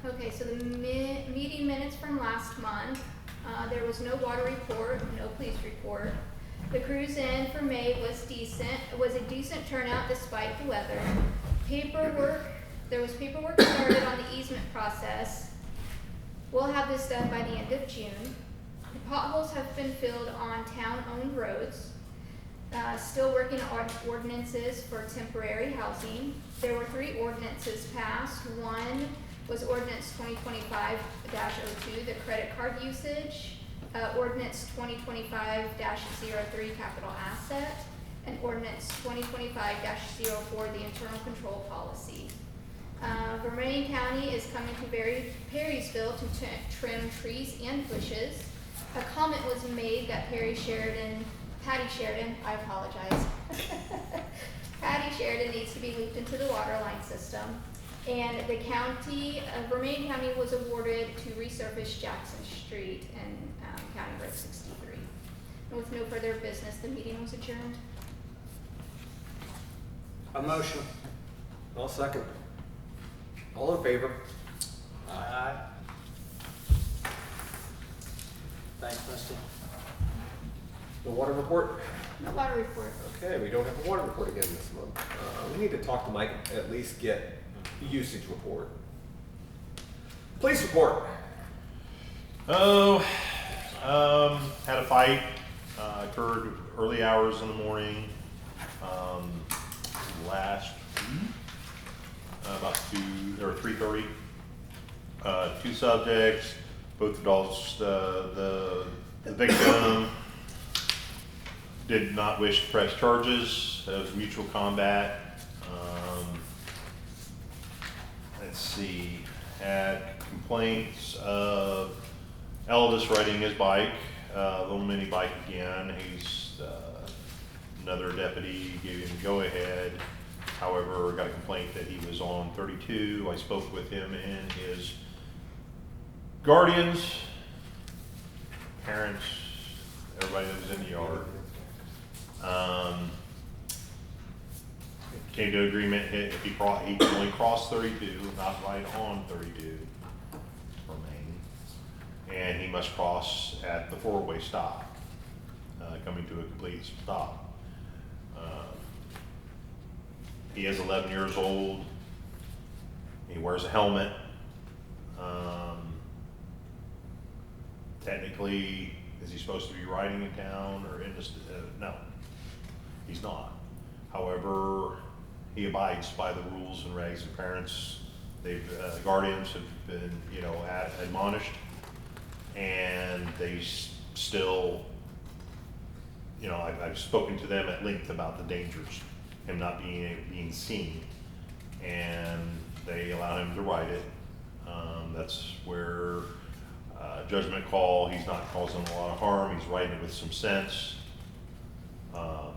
Okay, so the meeting minutes from last month, there was no water report, no police report. The cruise in for May was decent. It was a decent turnout despite the weather. There was paperwork started on the easement process. We'll have this done by the end of June. The potholes have been filled on town-owned roads. Still working on ordinances for temporary housing. There were 3 ordinances passed. One was Ordinance 2025-02, the credit card usage, Ordinance 2025-03, capital asset, and Ordinance 2025-04, the internal control policy. Vermilion County is coming to Perrysville to trim trees and bushes. A comment was made that Patty Sheridan, I apologize. Patty Sheridan needs to be looped into the water line system. And the county, Vermilion County was awarded to resurface Jackson Street and County Road 63. And with no further business, the meeting was adjourned. A motion. I'll second. All in favor? Aye. Thanks, Misty. The water report? No water report. Okay, we don't have a water report again this month. We need to talk to Mike, at least get the usage report. Police report. Had a fight, occurred early hours in the morning, last week, about 3:30. 2 subjects, both adults. The victim did not wish to press charges. It was mutual combat. Let's see, had complaints of Elvis riding his bike, little mini bike again. Another deputy gave him go ahead. However, got a complaint that he was on 32. I spoke with him and his guardians, parents, everybody that was in the yard. Came to agreement if he can only cross 32, not ride on 32 for Maine, and he must cross at the 4-way stop, coming to a complete stop. He is 11 years old. He wears a helmet. Technically, is he supposed to be riding in town or in this? No, he's not. However, he abides by the rules and regs. The parents, guardians have been, admonished, and they still, I've spoken to them at length about the dangers, him not being seen, and they allow him to ride it. That's where judgment call. He's not causing a lot of harm. He's riding it with some sense, and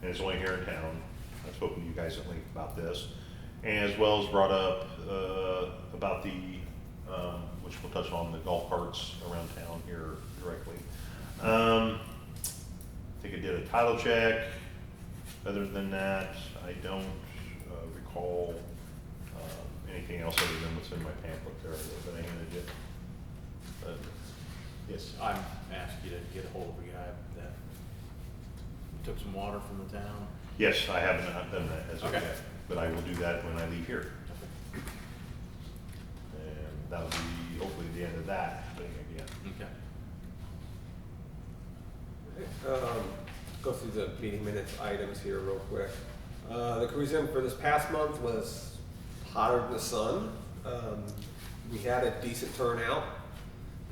it's only here in town. I've spoken to you guys at length about this, and as well as brought up about the, which we'll touch on, the golf carts around town here directly. I think I did a title check. Other than that, I don't recall anything else other than what's in my pamphlet there that I handed you. But, yes. I asked you to get a hold of a guy that took some water from the town. Yes, I haven't done that as of Okay. yet, but I will do that when I leave here. And that'll be hopefully the end of that thing again. Okay. Go through the meeting minutes items here real quick. The cruise in for this past month was hotter than the sun. We had a decent turnout,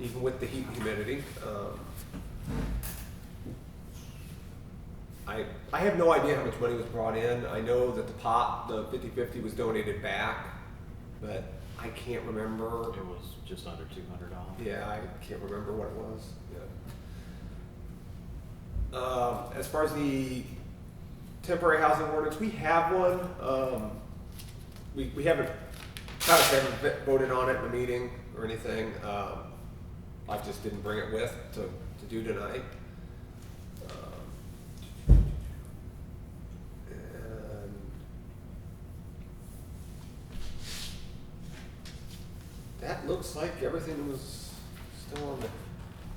even with the heat and humidity. I have no idea how much money was brought in. I know that the 50/50 was donated back, but I can't remember. It was just under $200. Yeah, I can't remember what it was. Yeah. As far as the temporary housing ordinance, we have one. We haven't voted on it in a meeting or anything. I just didn't bring it with to do tonight. And that looks like everything was still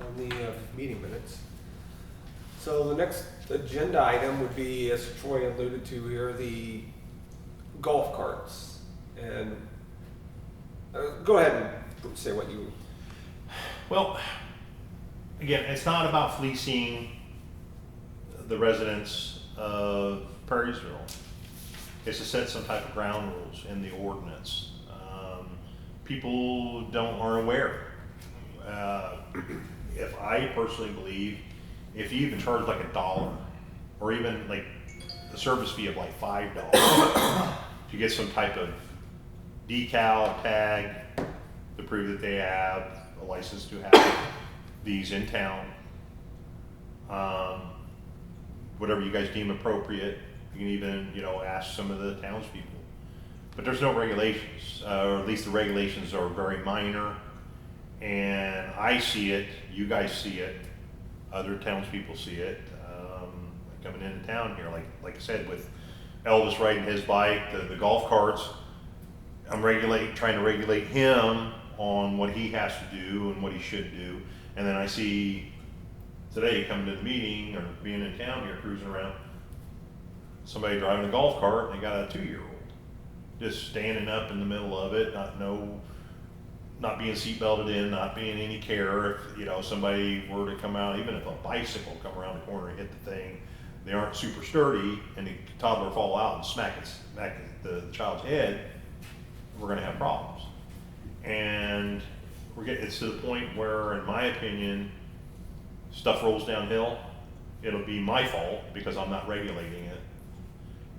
on the meeting minutes. So the next agenda item would be, as Troy alluded to here, the golf carts. And go ahead and say what you. Well, again, it's not about fleecing the residents of Perrysville. It's to set some type of ground rules in the ordinance. People aren't aware. If I personally believe, if you even charge like $1, or even like a service fee of like $5 to get some type of decal tag to prove that they have a license to have these in town, whatever you guys deem appropriate. You can even, ask some of the townspeople. But there's no regulations, or at least the regulations are very minor. And I see it, you guys see it, other townspeople see it, coming into town here. Like I said, with Elvis riding his bike, the golf carts, I'm trying to regulate him on what he has to do and what he should do. And then I see today coming to the meeting or being in town here cruising around, somebody driving a golf cart and they got a 2-year-old just standing up in the middle of it, not being seatbelted in, not being any care. If somebody were to come out, even if a bicycle come around the corner and hit the thing, they aren't super sturdy, and the toddler fall out and smack the child's head, we're going to have problems. And it's to the point where, in my opinion, stuff rolls downhill. It'll be my fault because I'm not regulating it.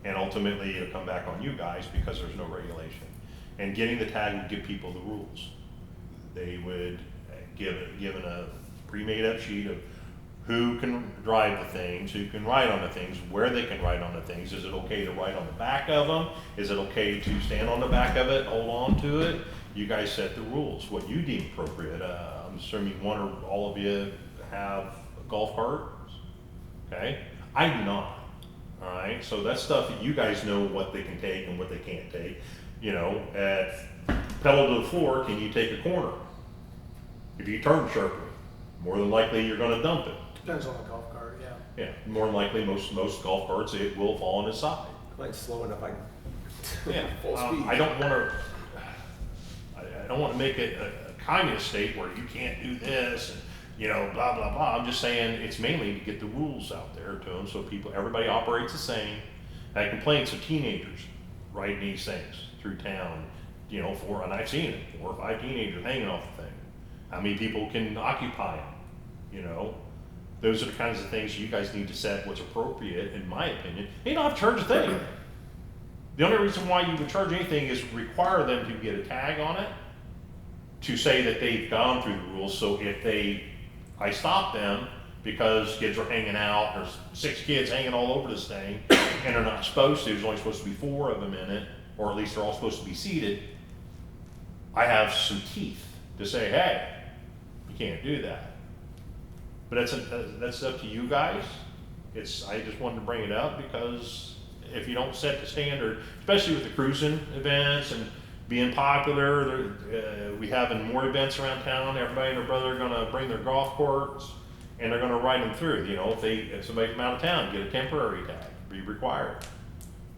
And ultimately, it'll come back on you guys because there's no regulation. And getting the tag would give people the rules. They would given a pre-made up sheet of who can drive the things, who can ride on the things, where they can ride on the things. Is it okay to ride on the back of them? Is it okay to stand on the back of it, hold on to it? You guys set the rules, what you deem appropriate. I'm assuming one or all of you have golf carts, okay? I do not. All right, so that's stuff that you guys know what they can take and what they can't take. At pedal to the floor, can you take a corner? If you turn sharply, more than likely you're going to dump it. Depends on the golf cart, yeah. Yeah, more than likely most golf carts, it will fall on its side. Mine's slow enough. Yeah, full speed. I don't want to make it a communist state where you can't do this and blah blah blah. I'm just saying it's mainly to get the rules out there to them so everybody operates the same. I had complaints of teenagers riding these things through town, and I've seen it, 4 or 5 teenagers hanging off the thing. How many people can occupy them? Those are the kinds of things you guys need to set what's appropriate, in my opinion. You don't have to charge a thing. The only reason why you would charge anything is require them to get a tag on it to say that they've gone through the rules. So if I stop them because kids are hanging out, there's 6 kids hanging all over this thing, and they're not supposed to, there's only supposed to be 4 of them in it, or at least they're all supposed to be seated, I have some teeth to say, hey, you can't do that. But that's up to you guys. I just wanted to bring it up because if you don't set the standard, especially with the cruising events and being popular, we having more events around town. Everybody and their brother are going to bring their golf carts and they're going to ride them through. If somebody from out of town, get a temporary tag, be required.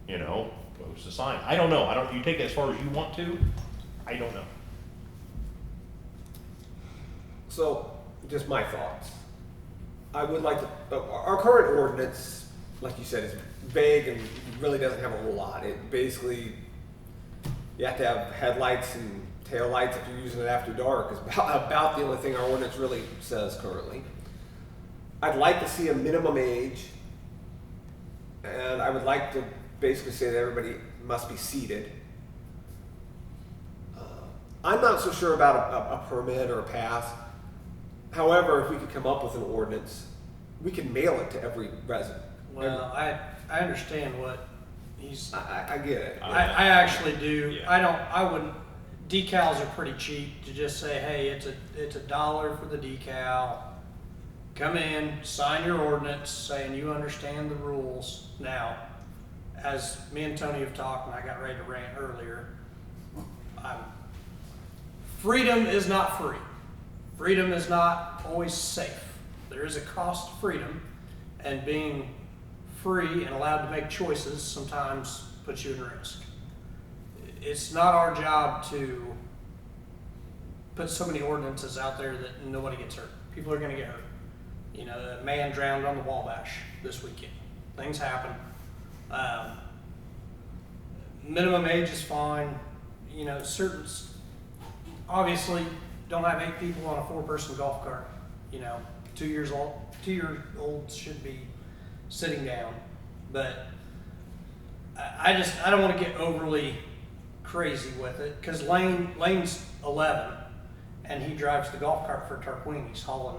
Post a sign. I don't know. You take it as far as you want to. I don't know. So, just my thoughts. I would like to. Our current ordinance, like you said, is vague and really doesn't have a whole lot. It basically, you have to have headlights and tail lights if you're using it after dark. Is about the only thing our ordinance really says currently. I'd like to see a minimum age, and I would like to basically say that everybody must be seated. I'm not so sure about a permit or a pass. However, if we could come up with an ordinance, we can mail it to every resident. Well, I understand what he's, I get it. I actually do. Yeah. I wouldn't, decals are pretty cheap to just say, hey, it's $1 for the decal. Come in, sign your ordinance saying you understand the rules. Now, as me and Tony have talked, and I got ready to rant earlier, I'm freedom is not free. Freedom is not always safe. There is a cost to freedom, and being free and allowed to make choices sometimes puts you in risk. It's not our job to put so many ordinances out there that nobody gets hurt. People are going to get hurt. You know, a man drowned on the Wabash this weekend. Things happen. Minimum age is fine. You know, certain, obviously, don't have 8 people on a 4-person golf cart. You know, 2-year-olds should be sitting down. But I don't want to get overly crazy with it, because Lane's 11 and he drives the golf cart for Tarquin. He's hauling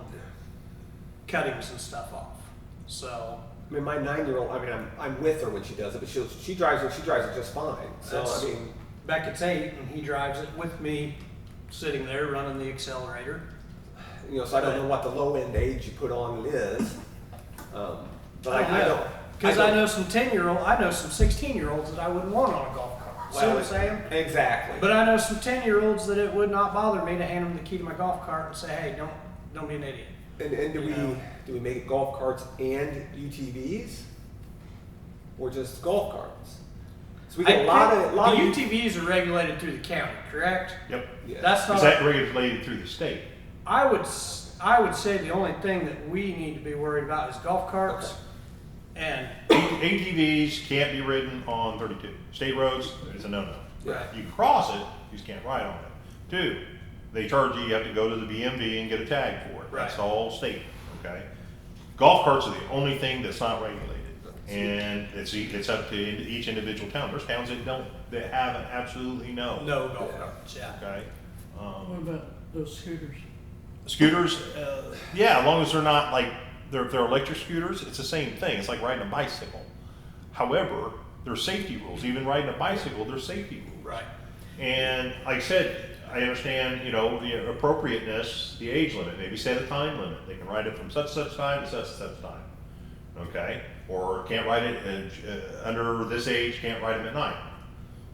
cuttings and stuff off. So I mean, my 9-year-old. I mean, I'm with her when she does it, but she drives it. She drives it just fine. So That's- I mean, Beckett's 8 and he drives it with me, sitting there running the accelerator. you know, so I don't know what the low end age you put on it is. But I don't. Because I know some 10-year-old, I know some 16-year-olds that I wouldn't want on a golf cart. See what I'm saying? Exactly. But I know some 10-year-olds that it would not bother me to hand them the key to my golf cart and say, hey, don't be an idiot. And do you we know. do we make golf carts and UTVs, or just golf carts? So we get a lot of the UTVs are regulated through the county, correct? Yep. Yeah. That's not. Is that regulated through the state? I would say the only thing that we need to be worried about is golf carts. Okay. And ATVs can't be ridden on 32. State roads, it's a no-no. Right. You can cross it, you just can't ride on it. 2, they charge you have to go to the BMV and get a tag for it. That's Right. all state, okay? Golf carts are the only thing that's not regulated. And it's up to each individual town. There's towns that have absolutely no. no golf carts, yeah. Okay? What about those scooters? Scooters, yeah, as long as they're not like, they're electric scooters, it's the same thing. It's like riding a bicycle. However, there's safety rules. Even riding a bicycle, there's safety rules. Right. And like I said, I understand, you know, the appropriateness, the age limit, maybe set a time limit. They can ride it from such time to such time. Okay? Or can't ride it under this age, can't ride them at night.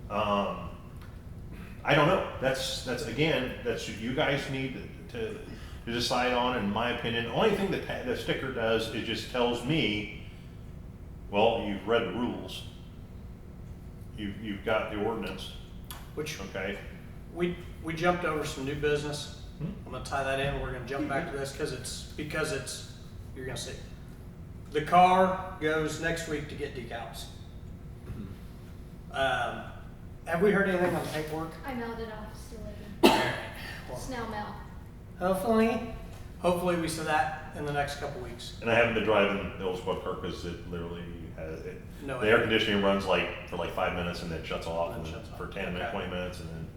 I don't know. That's again, that's what you guys need to decide on, in my opinion. The only thing that the sticker does is just tells me, well, you've read the rules. You've got the ordinance, Which okay? we jumped over some new business. Hmm? I'm gonna tie that in. We're gonna jump back to this because it's you're gonna see. The car goes next week to get decals. Have we heard anything on the paperwork? I mailed it off, still waiting. Well, Snail mail. hopefully we see that in the next couple weeks. And I haven't been driving the old squad car because it literally has it. No The air. air conditioning runs for 5 minutes and then shuts off And and shuts off. for 10 minutes, Okay. 20 minutes, and then.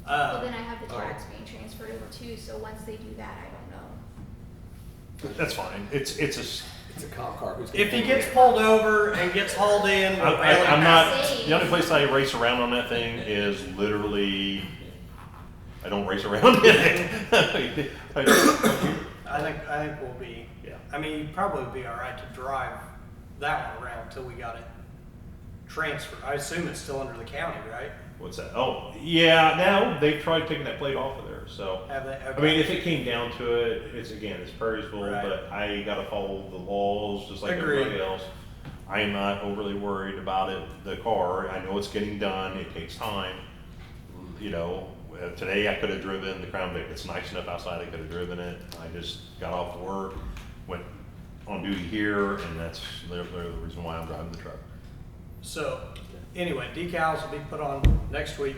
Well, then I have the tags being transferred over too, so once they do that, I don't know. That's fine. It's a. It's a cop car. Who's If he gets pulled over and gets hauled in, we'll bail him I'm out. not. The only place I race around on that thing is literally. I don't race around in it. I think we'll be. Yeah. I mean, you'd probably be all right to drive that one around until we got it transferred. I assume it's still under the county, right? What's that? Oh, yeah. Now they've tried taking that plate off of there. So. Have they? Okay. I mean, if it came down to it, it's Perrysville, Right. but I gotta follow the laws just like Agreed. everybody else. I am not overly worried about it, the car. I know it's getting done. It takes time. You know, today I could have driven the Crown Vic. It's nice enough outside. I could have driven it. I just got off work, went on duty here, and that's literally the reason why I'm driving the truck. So, anyway, decals will be put on next week.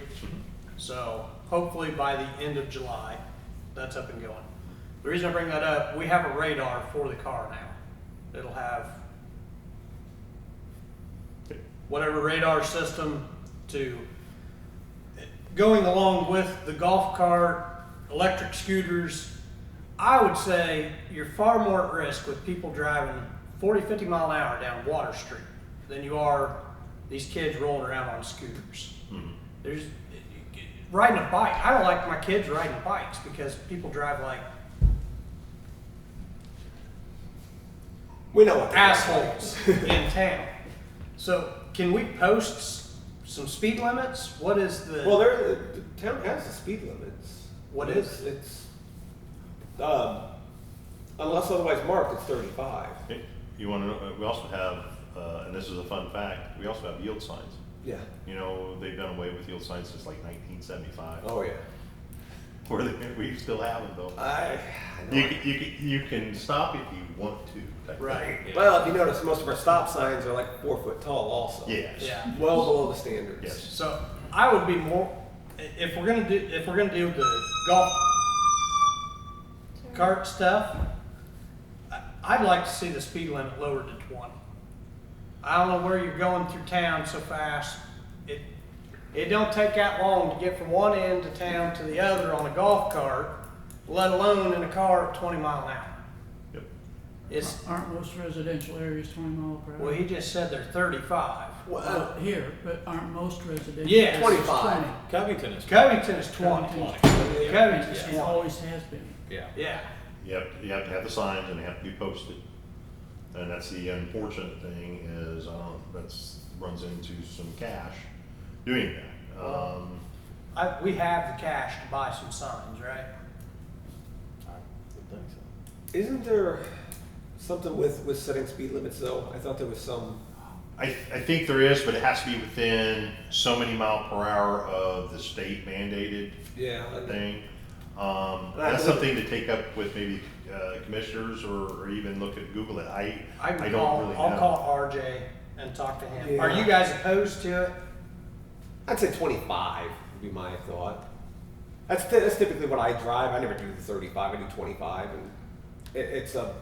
So, hopefully by the end of July, that's up and going. The reason I bring that up, we have a radar for the car now. It'll have whatever radar system to going along with the golf cart, electric scooters. I would say you're far more at risk with people driving 40, 50 mile an hour down Water Street than you are these kids rolling around on scooters. Mhm. There's riding a bike. I don't like my kids riding bikes because people drive like We know what they're assholes in town. So can we post some speed limits? What is the? Well, the town has the speed limits. What is it? It's, unless otherwise marked, it's 35. Okay. You wanna know, we also have, and this is a fun fact, we also have yield signs. Yeah. You know, they've done away with yield signs since like 1975. Oh, yeah. Where we still have them though. I know. You can stop if you want to. type Right. thing. Well, if you notice, most of our stop signs are like 4 foot tall also. Yes. Yeah. Well below the standards. Yes. So I would be more, if we're gonna do the golf cart stuff, I'd like to see the speed limit lowered to 20. I don't know where you're going through town so fast. It don't take that long to get from one end of town to the other on a golf cart, let alone in a car at 20 mile an hour. Yep. It's, Aren't most residential areas 20 mile per hour? well, he just said they're 35. Well, Here, but aren't most residential? Yeah. areas 25. 20? Covington is. Covington is 20. Covington's- Covington's It 20. always has been. Yeah. Yeah. Yep, you have to have the signs and they have to be posted. And that's the unfortunate thing is, that's runs into some cash doing that. We have the cash to buy some signs, right? I would think so. isn't there something with setting speed limits though? I thought there was some. I think there is, but it has to be within so many mile per hour of the state mandated Yeah. thing. That's something to take up with maybe commissioners or even look at Google it. I don't really know. I'll call RJ and talk to him. Yeah. Are you guys opposed to it? I'd say 25 would be my thought. That's typically what I drive. I never do the 35. I do 25, and it's a.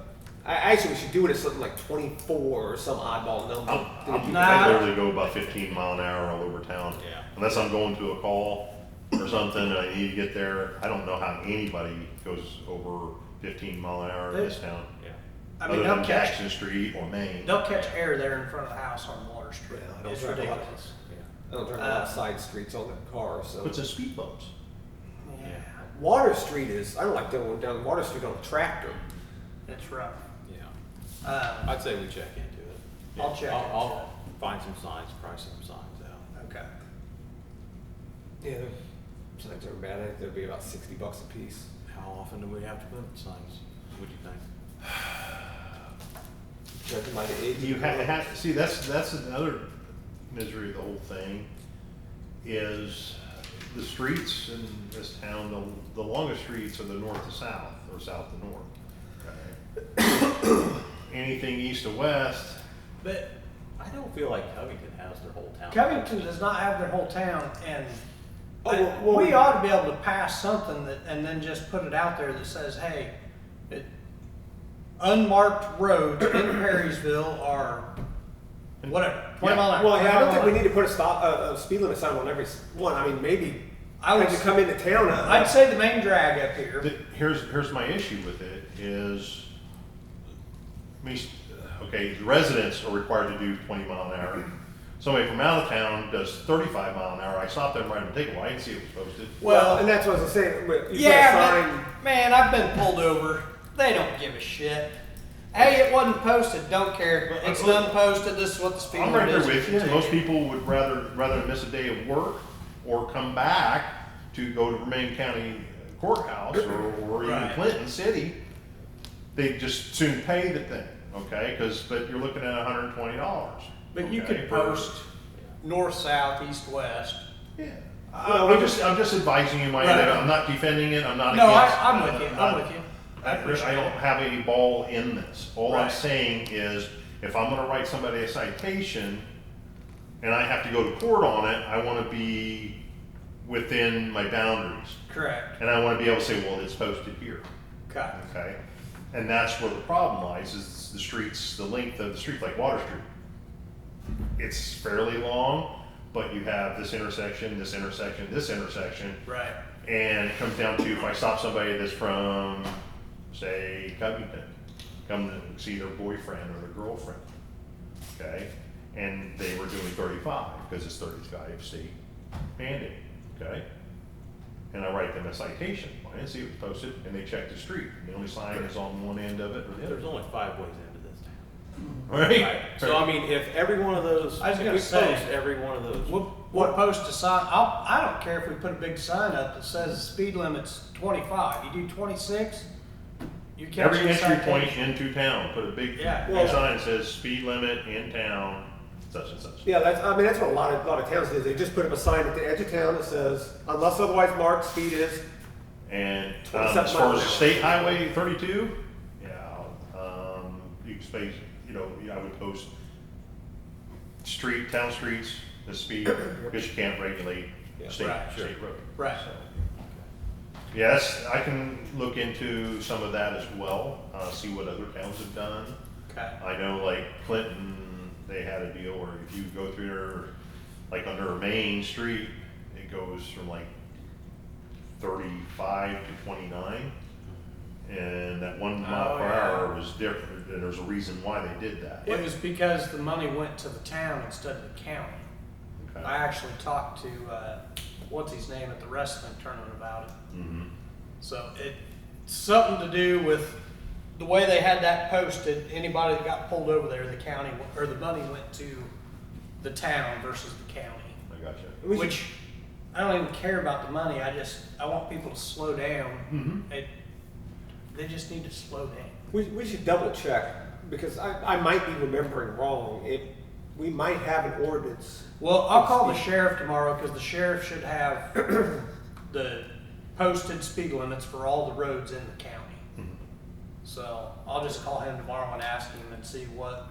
Actually, we should do it as something like 24 or some oddball number. I literally go about 15 mile an hour all over town. Yeah. Unless I'm going to a call or something and I need to get there. I don't know how anybody goes over 15 mile an hour in this town. Yeah. I mean, Other they'll than catch, Jackson Street or Main. they'll catch air there in front of the house on Water Street. Yeah, I don't It's drive a lot. ridiculous. I don't drive a lot of side streets on the car, so. What's a speed bumps? Yeah, Water Street is. I don't like going down Water Street on a tractor. it's rough. Yeah. I'd say we check into it. I'll check into I'll find some signs, price some signs out. Okay. Yeah, the signs aren't bad. I think they'd be about $60 a piece. How often do we have to put signs? What do you think? Judging by the age. You have see that's another misery of the whole thing is the streets in this town. The longest streets are the north to south or south to north. Okay. Anything east to west. But I don't feel like Covington has their whole town. Covington does not have their whole town, and well, we ought to be able to pass something that, and then just put it out there that says, hey, unmarked roads in Perrysville are whatever, 20 mile an hour. Well, yeah, I don't 25 think we mile need to put a speed limit sign on every one. I mean, maybe I would have to come into town. I'd say the main drag up here. Here's my issue with it is, okay, the residents are required to do 20 mile an hour. Somebody from out of town does 35 mile an hour. I stopped there and write them a ticket. Well, I didn't see it was posted. Well, and that's what I was saying. You Yeah, put a sign. but man, I've been pulled over. They don't give a shit. Hey, it wasn't posted. Don't care. It's done posted. This is what the speed I'm right limit there is. with you. Most people would rather miss a day of work or come back to go to Vermillion County Courthouse or even Right. Clinton City. They just soon pay the thing, okay? But you're looking at $120. But you okay, could for- post north, south, east, west. Yeah. Well, I'm just advising you. Right. I'm not defending it. I'm not. No, against, I'm with you. I'm I'm not- with you. I appreciate I don't it. have any ball in this. All I'm Right. saying is, if I'm going to write somebody a citation, and I have to go to court on it, I want to be within my boundaries, Correct. and I want to be able to say, well, it's posted here. Okay. Okay, and that's where the problem lies: is the streets, the length of the street, like Water Street. It's fairly long, but you have this intersection, this intersection, this intersection, Right. and it comes down to if I stop somebody that's from, say, Covington, come to see their boyfriend or their girlfriend, okay? And they were doing 35 because it's 35 state mandate, okay? And I write them a citation. I didn't see it was posted, and they check the street. The only sign is on one end of it or the There's other. only 5 ways into this town. Right? Right. So I mean, if every one of those, I was if gonna we say- post every one of those We'll we'll post a sign, I don't care if we put a big sign up that says the speed limit's 25, you do 26, you catch Every a entry point citation. into town, put a big Yeah. sign that says speed limit in town, such and such. Yeah, that's what a lot of towns do. They just put up a sign at the edge of town that says, unless otherwise marked, speed is. And 27 as far as miles the an hour. State Highway 32, yeah, you can space, I would post town streets, the speed, because you can't regulate Yeah. state Right, road. Right. So, yes, I can look into some of that as well, see what other towns have done. Okay. I know like Clinton, they had a deal where if you go through their, like under a main street, it goes from like 35 to 29. And that 1 mile Oh, per yeah. hour was different, and there's a reason why they did that. It was because the money went to the town instead of the county. Okay. I actually talked to, what's his name at the wrestling tournament about it. Mhm. So it's something to do with the way they had that posted. Anybody that got pulled over there, the county, or the money went to the town versus the county. I gotcha. Which, I don't even care about the money, I want people to slow down. They just need to slow down. We should double check, because I might be remembering wrong. We might have an ordinance. Well, I'll call the sheriff tomorrow, because the sheriff should have the posted speed limits for all the roads in the county. So I'll just call him tomorrow and ask him and see what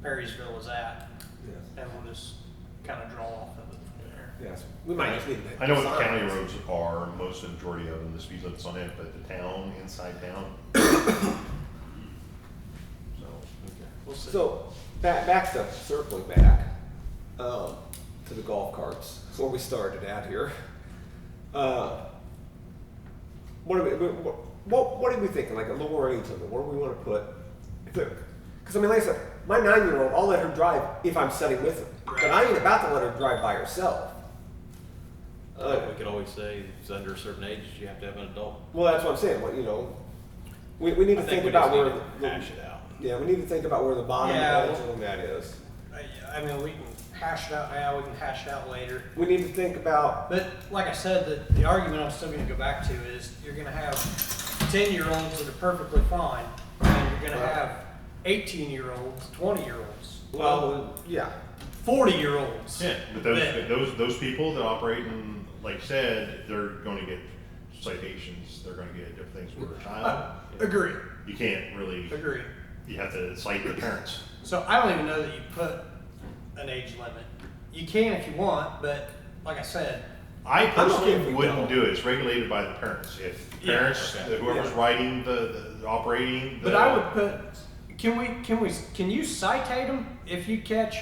Perrysville is at, Yes. and we'll just kind of draw off of it from there. Yes, we might just need to. I know what the county roads are, most of the majority of them, the speed limit's on it, but the town, inside town. So, We'll see. So, back to circling back to the golf carts, where we started at here. What are we thinking? Like a lower age limit? Where do we want to put? Because I mean, like I said, my 9-year-old, I'll let her drive if I'm sitting with her, but I ain't about to let her drive by herself. We could always say it's under a certain age, you have to have an adult. Well, that's what I'm saying. We need to I think we about just need where to hash it out. Yeah, we need to think about where the bottom Yeah, edge well- of that is. I mean, we can hash it out now, we can hash it out later. We need to think about. But like I said, the argument I'm still gonna go back to is you're gonna have 10-year-olds that are perfectly fine, and you're gonna Right. have 18-year-olds, 20-year-olds, Well, yeah. 40-year-olds. yeah, but those people that operate in, like you said, they're going to get citations, they're going to get different things for a child. Agree, You can't really, agree. you have to cite the parents. So I don't even know that you put an age limit. You can if you want, but like I said, I okay if personally we wouldn't don't. do it. It's regulated by the parents. If Yeah, parents, okay. whoever's Yeah. writing the operating, but I would put, can you citate them if you catch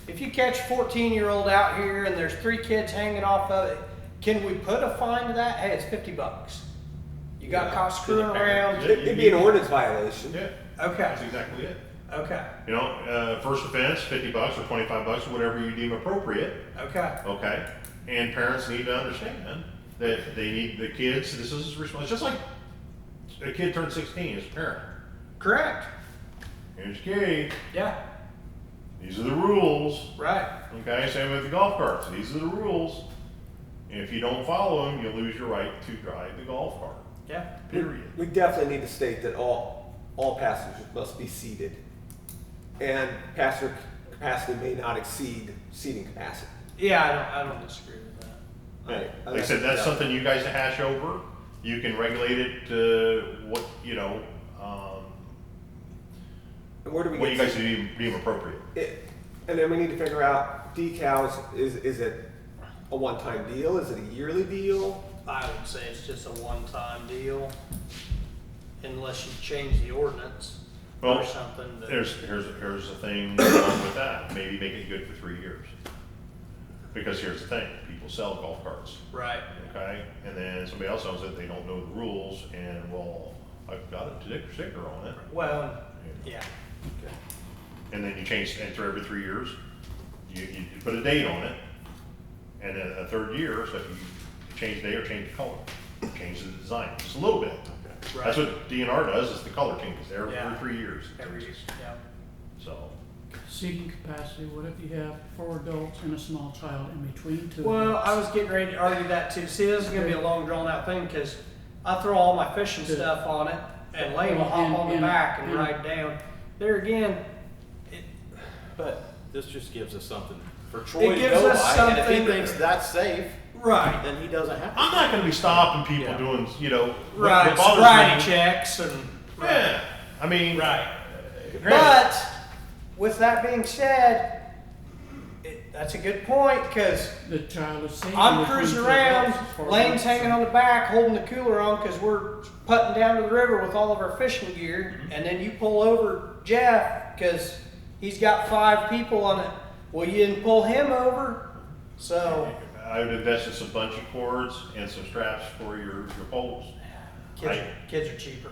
14-year-old out here and there's 3 kids hanging off of it? Can we put a fine to that? Hey, it's $50. You got Yeah, caught to the screwing parent. around. It'd be an ordinance violation. Yeah, Okay, that's exactly it. okay, First offense, $50 or $25, whatever you deem appropriate. okay. Okay, and parents need to understand that they need the kids. This is responsible. It's just like a kid turned 16 as a parent. Correct. Here's Katie. Yeah, These are the rules. right. Okay, same with the golf carts. These are the rules. And if you don't follow them, you lose your right to drive the golf cart. Yeah. Period. We definitely need to state that all passengers must be seated, and passenger capacity may not exceed seating capacity. Yeah, I don't disagree with that. Right. Like I said, that's something you guys hash over. You can regulate it to what, And where do we what you get guys deem appropriate. and then we need to figure out decals. Is it a one-time deal? Is it a yearly deal? I would say it's just a one-time deal, unless you change the ordinance or Well, something. That, here's the thing wrong with that. Maybe make it good for 3 years. Because here's the thing, people sell golf carts, right. okay? And then somebody else owns it, they don't know the rules, and well, I've got a sticker on it. Well, yeah. And then you change, enter every 3 years, you put a date on it, and then a third year, so if you change the date or change the color, change the design, just a little bit. That's what DNR does, is the color changes every Yeah. 3 years. Every year. Yeah. So, seating capacity, what if you have 4 adults and a small child in between 2 Well, adults? I was getting ready to argue that too. See, this is gonna be a long drawn out thing, cause I throw all my fishing Good. stuff on it and Lane will hop on the back and ride down. There again, But this just gives us something for Troy to gives go us by, and if he something- thinks that's safe, right, then he doesn't have to. I'm not gonna be stopping people Yeah. doing, you know, what right, bothers sobriety me- checks and. Yeah, I mean. Right. Granted, But with that being said, that's a good point because The child is safe. I'm in between cruising 2 around, adults, 4 Lane's adults. hanging on the back, holding the cooler on because we're putting down to the river with all of our fishing gear, and then you pull over Jeff because he's got 5 people on it. Well, you didn't pull him over, so I would invest in some bungee cords and some straps for your poles. kids are cheaper.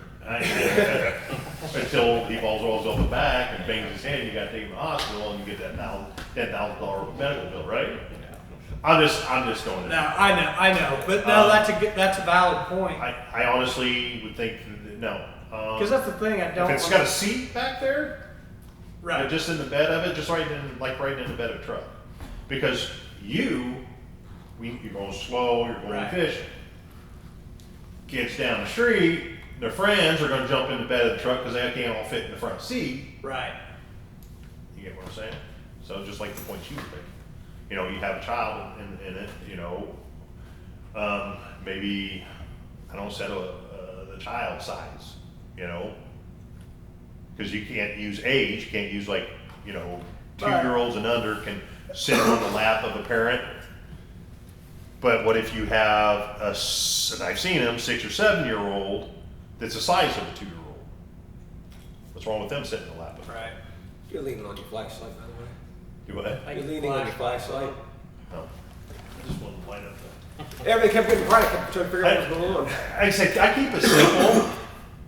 Until he falls on the back and bangs his head, you gotta take him to the hospital and you get that $10,000 medical bill, right? I'm just going. No, I know, but no, that's a valid point I honestly would think, that, no. because that's the thing I don't. If it's got a seat back there, right. just in the bed of it, just right in the bed of a truck. Because you're going slow, you're going Right. fishing. Kids down the street, their friends are gonna jump in the bed of the truck because they can't all fit in the front seat. Right. You get what I'm saying? So just like the point you were making. You know, you have a child in it, you know, maybe, I don't set the child size, you know? Because you can't use age, you can't use like, you know, 2-year-olds and under can sit on the lap of a parent. But what if you have and I've seen them, 6 or 7-year-old that's the size of a 2-year-old? What's wrong with them sitting in the lap of? Right. You're leaning on your flashlight, by the way. Do what? You're leaning on your flashlight. No. I just wanted to light up the. Yeah, they kept getting bright. I kept trying to figure out what was going on. I said, I keep it simple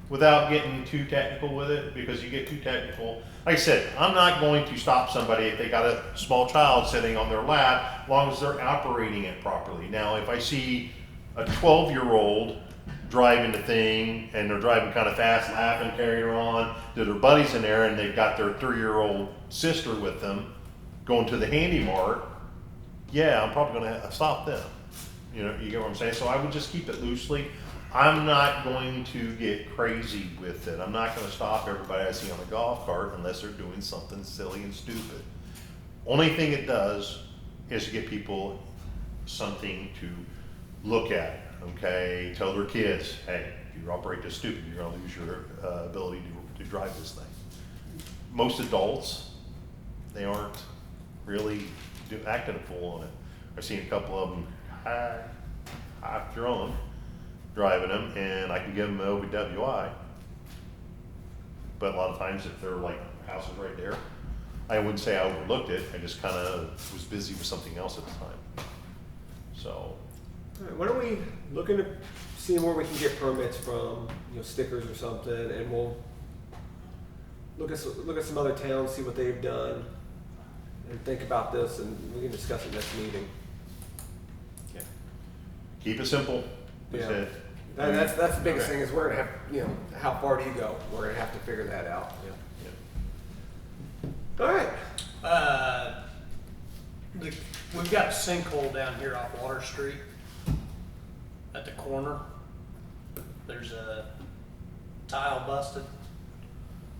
without getting too technical with it, because you get too technical. Like I said, I'm not going to stop somebody if they got a small child sitting on their lap, as long as they're operating it properly. Now, if I see a 12-year-old driving the thing and they're driving kind of fast, laughing, carrying her on, to their buddies in there, and they've got their 3-year-old sister with them going to the handy mart, yeah, I'm probably gonna stop them. You know, you get what I'm saying? So I would just keep it loosely. I'm not going to get crazy with it. I'm not gonna stop everybody I see on a golf cart unless they're doing something silly and stupid. Only thing it does is to get people something to look at, okay? Tell their kids, hey, if you operate this stupid, you're gonna lose your ability to drive this thing. Most adults, they aren't really acting a fool on it. I've seen a couple of them half drunk driving them, and I can give them an OBWI. But a lot of times, if they're like, house is right there, I wouldn't say I overlooked it. I just kind of was busy with something else at the time. So, All right, why don't we look into seeing where we can get permits from, stickers or something, and we'll look at some other towns, see what they've done, and think about this, and we can discuss it next meeting. Okay. keep it simple. Yeah. That's it. And that's the biggest thing is we're gonna have, how far do you go? We're gonna have to figure that out. Yeah. All right. We've got a sinkhole down here off Water Street at the corner. There's a tile busted.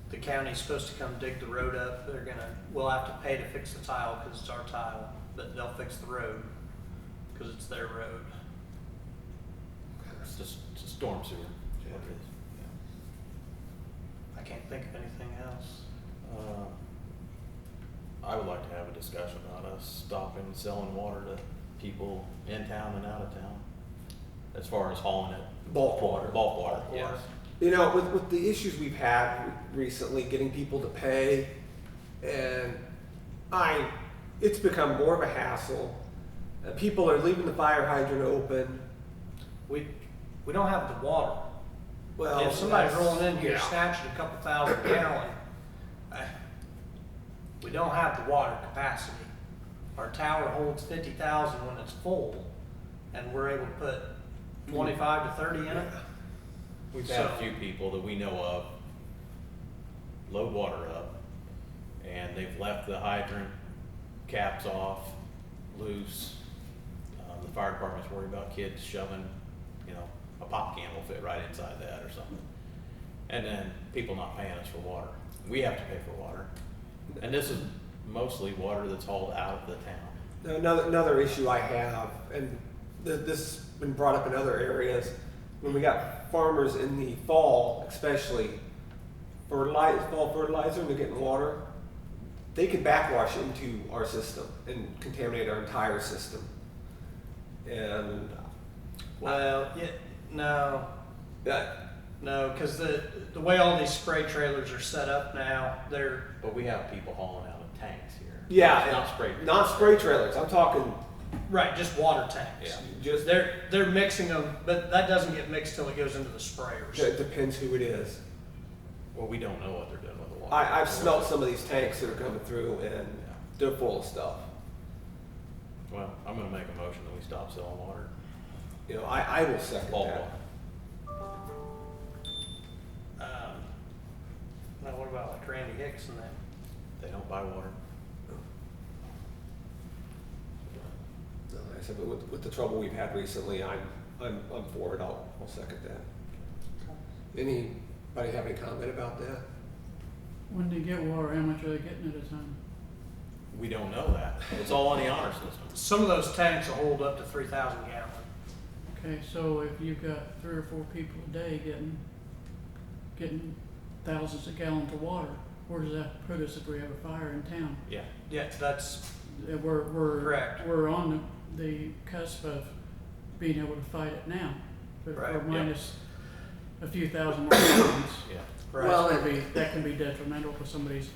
The county's supposed to come dig the road up. We'll have to pay to fix the tile because it's our tile, but they'll fix the road because it's their road. It's a storm sewer. Is what it is. I can't think of anything else. Yeah. I would like to have a discussion about us stopping selling water to people in town and out of town, as far as hauling it. Bulk water. Bulk water, yes. With the issues we've had recently, getting people to pay, and it's become more of a hassle. People are leaving the fire hydrant open. We don't have the water. Well, If somebody's that's- rolling in here yeah. snatching a couple thousand gallon, we don't have the water capacity. Our tower holds 50,000 when it's full, and we're able to put 25 to 30 in it. We've had a So- few people that we know of load water up and they've left the hydrant caps off, loose. The fire department's worried about kids shoving, a pop can will fit right inside that or something. And then people not paying us for water. We have to pay for water. And this is mostly water that's hauled out of the town. Another issue I have, and this has been brought up in other areas, when we got farmers in the fall, especially fall fertilizer, and they're getting water, they could backwash into our system and contaminate our entire system. And Well, yeah, no, that, no, because the way all these spray trailers are set up now, they're, But we have people hauling out of tanks here. yeah, It's not spray. not spray trailers. I'm talking right, just water tanks. Yeah. just. They're mixing them, but that doesn't get mixed till it goes into the sprayers. It depends who it is. Well, we don't know what they're doing with the water. I've smelt some of these tanks that are coming through, and they're full of stuff. Well, I'm gonna make a motion that we stop selling water. I will second Bulk that. water. Now what about like Randy Hicks and that? They don't buy water. No, like I said, but with the trouble we've had recently, I'm for it. I'll second that. Anybody have any comment about that? When they get water, how much are they getting at a time? We don't know that. It's all on the honor system. Some of those tanks will hold up to 3,000 gallon. Okay, so if you've got 3 or 4 people a day getting thousands of gallons of water, where does that put us if we have a fire in town? Yeah. Yeah, that's We're Correct. We're on the cusp of being able to fight it now, but Right, we're yeah. minus a few thousand more gallons. Yeah. right. Well, That can be detrimental to somebody's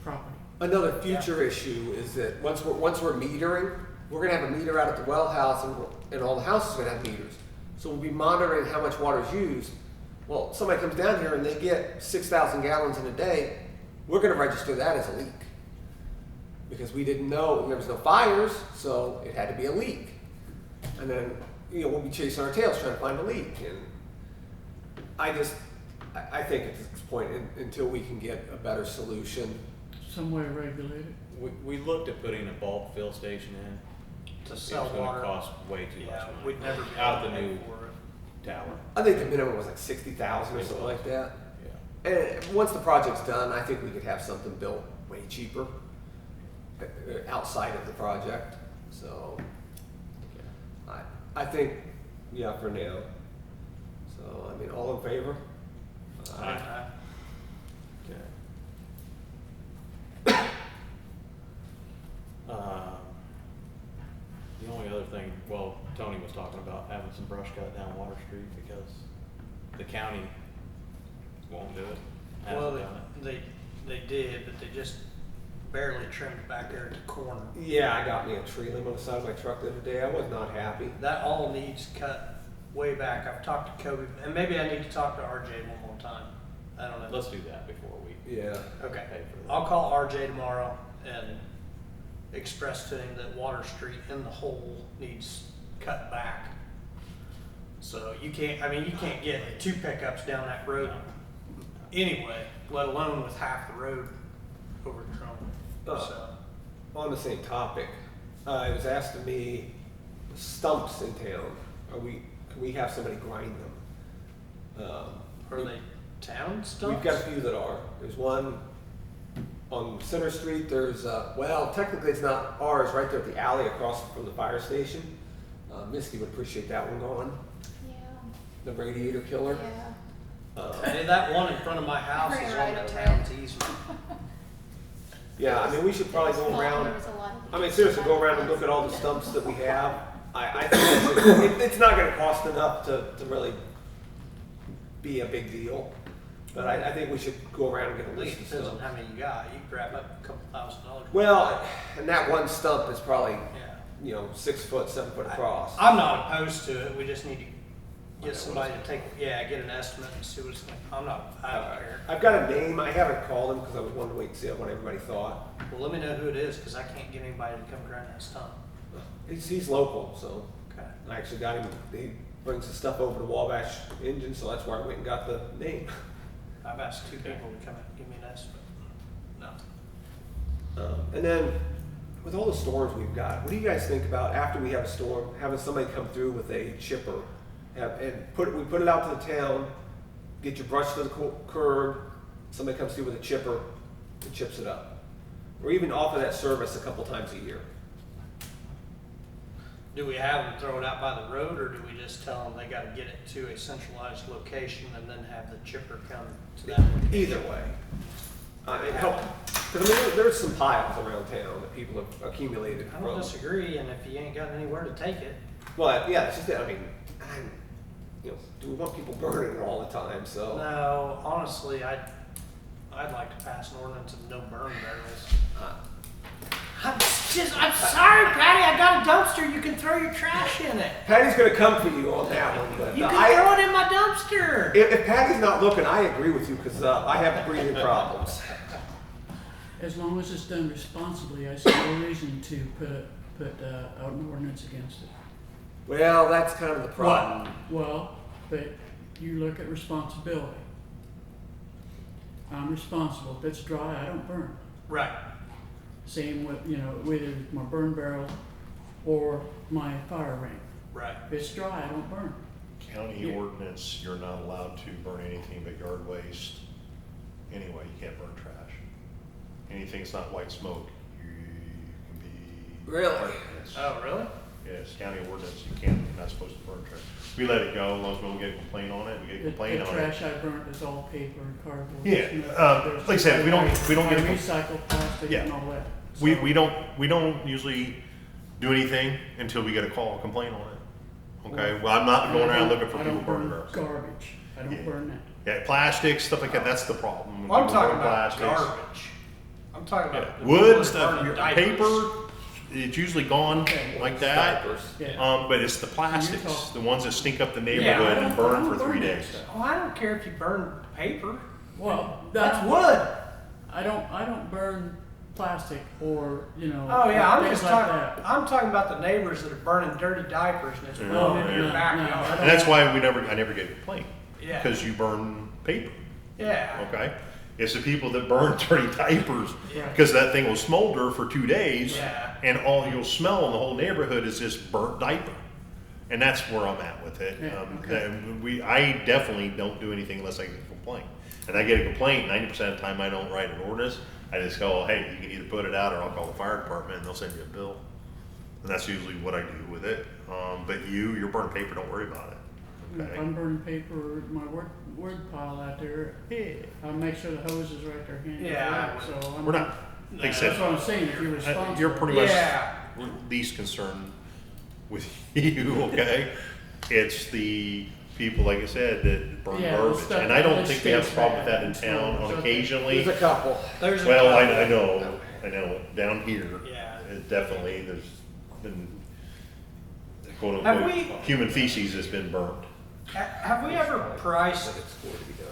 property. Another future issue is that once we're metering, we're gonna have a meter out at the well house, and all the houses are gonna have meters. So we'll be monitoring how much water is used. Well, somebody comes down here and they get 6,000 gallons in a day, we're gonna register that as a leak. Because we didn't know, there was no fires, so it had to be a leak. And then, we'll be chasing our tails trying to find a leak. And I think at this point, until we can get a better solution, Some way to regulate it. We looked at putting a bulk fill station in. To It's sell gonna water. cost way too much Yeah, money. we'd never be Out of able the to new pay for it. tower. I think the minimum was like 60,000 or It something was. like that. Yeah. And once the project's done, I think we could have something built way cheaper outside of the project. So I think, for now. So, all in favor? Aye. Okay. The only other thing, Tony was talking about having some brush cut down Water Street because the county won't do it. Well, Hasn't done it. they did, but they just barely trimmed back there at the corner. Yeah, I got me a tree limb on the side of my truck the other day. I was not happy. That all needs cut way back. I've talked to Kobe, and maybe I need to talk to RJ one more time. I don't know. Let's do that before we Yeah. Okay. pay for that. I'll call RJ tomorrow and express to him that Water Street in the hole needs cut back. So you can't get 2 pickups down that road anyway, let alone with half the road overgrown. So, On the same topic, it was asked of me, stumps in town, can we have somebody grind them? are they town We've stumps? got a few that are. There's one on Center Street. There's, technically it's not ours, right there at the alley across from the fire station. Misty would appreciate that one going, Yeah, the radiator killer. yeah. Hey, that one in front of my house is on the town's easement. We should probably go There around. was a lot of- Seriously, go around and look at all the stumps that we have. I think it's not gonna cost enough to really be a big deal. But I think we should go around and get a At least list of depends on stumps. how many you got. You can grab up a couple $1,000. Well, and that one stump is probably, Yeah. 6 foot, 7 foot across. I'm not opposed to it. We just need to get somebody to get an estimate and see what's, I don't care. I've got a name. I haven't called him because I was wanting to wait and see what everybody thought. Well, let me know who it is, because I can't get anybody to come grind that stump. He's local, so Okay. I actually got him. He brings the stuff over to Wabash Engine, so that's where I went and got the name. I've asked 2 people to come and give me an estimate. No. And then with all the storms we've got, what do you guys think about after we have a storm, having somebody come through with a chipper we put it out to the town, get your brush to the curb, somebody comes through with a chipper and chips it up. Or even offer that service a couple times a year. Do we have them throw it out by the road, or do we just tell them they gotta get it to a centralized location and then have the chipper come to that location? Either way. It helps. Because I mean, there's some piles around town that people have accumulated I don't from. disagree, and if you ain't got anywhere to take it, Well, yeah, it's just that. I mean, do we want people burning it all the time? So no, honestly, I'd like to pass an ordinance of no burn barrels. I'm sorry, Patty, I got a dumpster, you can throw your trash in it. Patty's gonna come for you on that one. But You can throw it in my dumpster. if Patty's not looking, I agree with you because I have breathing problems. As long as it's done responsibly, I see no reason to put out an ordinance against it. Well, that's kind of the problem. Well, but you look at responsibility. I'm responsible. If it's dry, I don't burn. Right. Same with, whether my burn barrel or my fire ring. Right. If it's dry, I don't burn. County Yeah. ordinance, you're not allowed to burn anything but yard waste. Anyway, you can't burn trash. Anything that's not white smoke, you can be. Really? Yes. Oh, really? Yes, county ordinance, you're not supposed to burn trash. We let it go, as long as we don't get a complaint on it, we get a complaint The on trash it. I burnt is all paper and cardboard. Yeah, There's- like I said, we don't I get a recycle plastic Yeah. and all that. We So- we don't usually do anything until we get a call, a complaint on it. Okay, well, I'm not going around looking for I people don't burning burn barrels. garbage. I don't Yeah. burn that. Yeah, plastic, stuff like that, that's the problem. When Well, I'm people talking burn about plastics. garbage. I'm talking Yeah, about the wood, people stuff, burning your diapers. paper, it's usually gone Okay. like that. Diapers. Yeah. But it's the plastics, talking- the ones that stink up the I neighborhood and I burn don't for 3 that days. stuff. Oh, I don't care if you burn paper. Well, That's wood. I don't burn plastic or, Oh yeah, I'm things just like talking. that. I'm talking about the neighbors that are burning dirty diapers and it's Yeah. blowing into No, your no, backyard. I And that's why I never get a complaint. Yeah. Because you burn paper, Yeah. okay? It's the people that burn dirty diapers, Yeah. because that thing will smolder for 2 days. Yeah. And all you'll smell in the whole neighborhood is this burnt diaper. And that's where I'm at with it. Yeah, okay. I definitely don't do anything unless I get a complaint. And I get a complaint, 90% of the time I don't write an ordinance. I just go, hey, you can either put it out or I'll call the fire department and they'll send you a bill. And that's usually what I do with it. But your burnt paper, don't worry about it. If Okay? I'm burning paper or my wood pile out there, Yeah. I'll make sure the hose is right there handy. Yeah, I So I'm. We're not, like I That's said, what I'm saying, if you're responsible. you're pretty much Yeah. least concerned with you, okay? It's the people, like I said, that burn Yeah, the garbage. stuff And I don't that think we have a stinks problem with bad that in and town smells. on Okay. occasionally. There's a couple. There's a Well, I couple. know, down here, Yeah. it definitely, there's been quote Have unquote, we- human feces has been burnt. Have we ever priced? It's going to be done.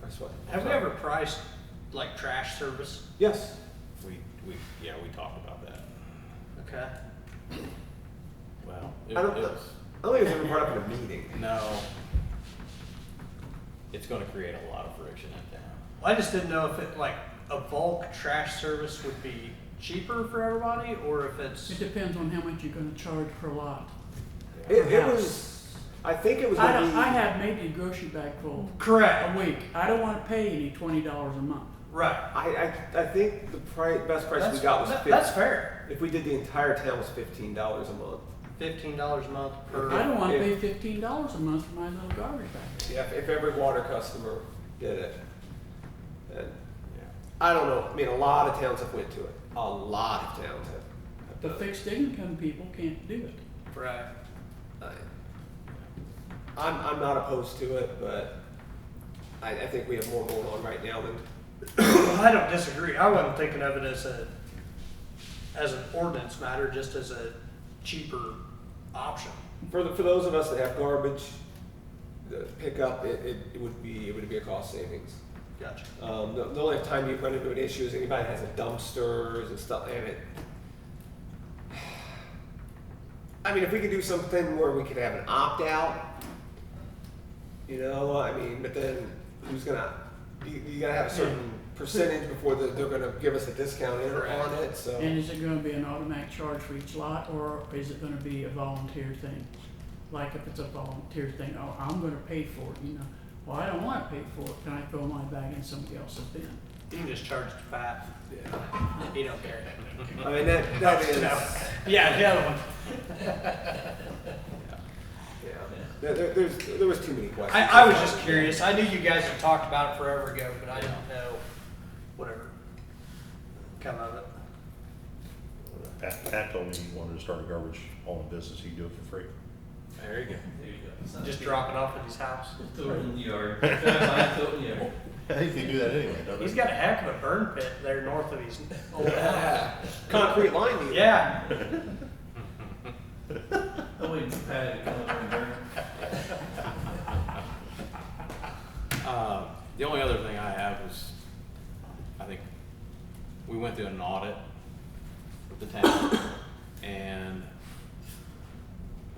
That's what. Have we ever priced like trash service? Yes. We talked about that. Okay. Well, I don't think it was ever brought up in a meeting. No. It's gonna create a lot of friction in town. I just didn't know if it like a bulk trash service would be cheaper for everybody, or if it's. It depends on how much you're gonna charge per lot. It was. I think it was. I gonna be- have maybe a grocery bag full Correct. a week. I don't wanna pay any $20 a month. Right. I think the best price we got was That's fair. If we did the entire town was $15 a month. $15 a month per. I don't wanna If- pay $15 a month for my little garbage bag. Yeah, if every water customer did it. And Yeah. I don't know. I mean, a lot of towns have went to it. A lot of towns have The done it. fixed income people can't do it. Right. I'm not opposed to it, but I think we have more going on right now than. I don't disagree. I wasn't thinking of it as an ordinance matter, just as a cheaper option. For those of us that have garbage, the pickup, it would be a cost savings. Gotcha. The only time you run into an issue is anybody has a dumpsters and stuff, and it. I mean, if we could do something where we could have an opt-out, I mean, but then who's gonna? You gotta have a certain percentage before they're gonna give us a discount Correct. on it, so. And is it gonna be an automatic charge for each lot, or is it gonna be a volunteer thing? Like if it's a volunteer thing, oh, I'm gonna pay for it, you know, well, I don't wanna pay for it, can I throw my bag in somebody else's bin? You can just charge the fat. Yeah. He don't care. I mean, that is, No. Yeah, the other one. yeah, there was too many questions. I was just curious. I knew you guys had talked about it forever ago, but I didn't know whatever come of it. Pat told me he wanted to start a garbage hauling business, he'd do it for free. There you go. There you go. Just drop it off at his house. Throw it in the yard. Throw it in the yard. I think they do that anyway, don't they? He's got a heck of a burn pit there north of his old house. Concrete line, you. Yeah. I'm waiting for Patty to come up and burn. The only other thing I have is, I think we went through an audit with the town, and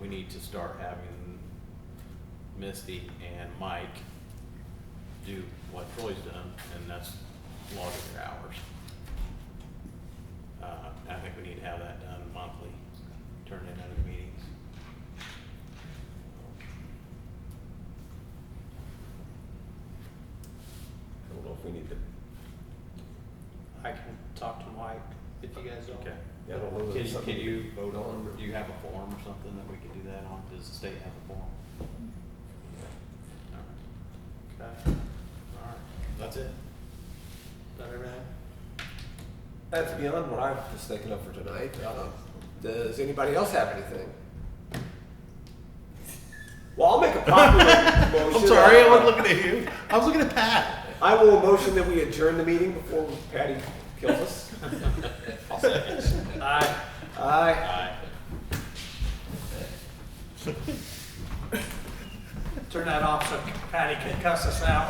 we need to start having Misty and Mike do what Troy's done, and that's logging their hours. I think we need to have that done monthly, turn it into the meetings. I don't know if we need to, I can talk to Mike if you guys don't. Okay. I don't know. if Can it's you, something can we you vote on? do you have a form or something that we could do that on? Does the state have a form? All right. Okay. All right. That's it. Is that everything? That's beyond what I was thinking of for tonight. Does anybody else have anything? Well, I'll make a popular motion. I'm sorry, I wasn't looking at you. I was looking at Pat. I will motion that we adjourn the meeting before Patty kills us. I'll second. Aye. Aye. Aye. Turn that off so Patty can cuss us out.